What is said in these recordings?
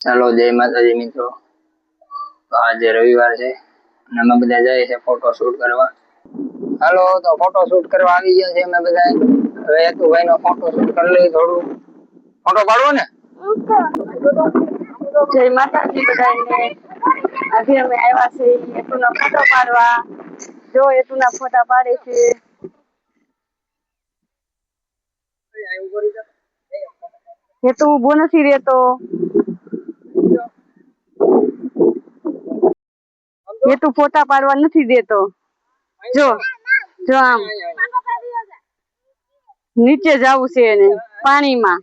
ચાલો જય માતાજી મિત્રો। તો આજે રવિવાર છે અને અમે બધા જઈએ છે ફોટો શૂટ કરવા। હાલો તો ફોટો શૂટ કરવા આવી ગયા છે અમે બધા। હવે હેતુભાઈ નો ફોટો શૂટ કરી લઈએ થોડું। ફોટો પાડવો ને? જય માતાજી બધાને। આજે અમે આવ્યા છે હેતુના ફોટો પાડવા। જો હેતુના ફોટા પાડે છે। હેતુ ઉભો નથી રહેતો। હેતુ ફોટા પાડવા નથી દેતો। જો જો આમ નીચે જવું છે એને પાણીમાં।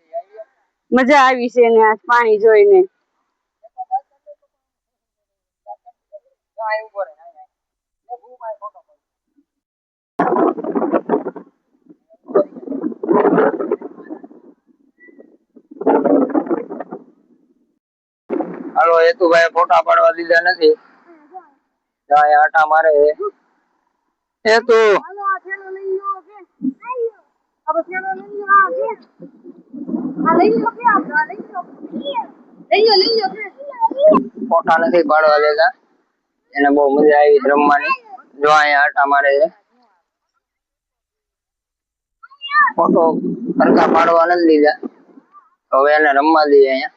મજા આવી છે એને આ પાણી જોઈને। હાલો હેતુભાઈ ફોટા પાડવા દીધા નથી। જાય આટા મારે છે હેતુ। ફોટા નથી પાડવા દેતા એને બહુ મજા આવી રમવાની। જો અહીંયા આટા મારે છે। ફોટો સરખા પાડવા નથી દીધા હવે એને રમવા દઈએ અહીંયા।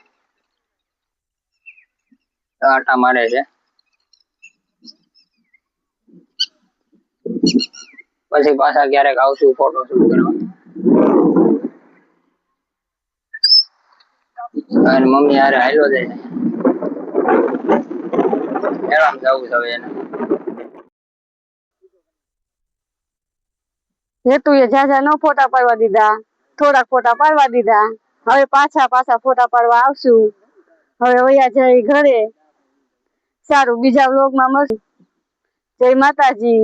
આટા મારે છે પછી પાછા ક્યારેક આવશું ફોટો શૂટ કરવા। અને મમ્મી હારે હાલ્યો જાય એમ જવું છે એને। હેતુએ ઝાઝા નો ફોટા પાડવા દીધા, થોડાક ફોટા પાડવા દીધા। હવે પાછા ફોટા પાડવા આવશું। હવે વયા જઈ ઘરે। સારું બીજા વ્લોગમાં મળશું। જય માતાજી।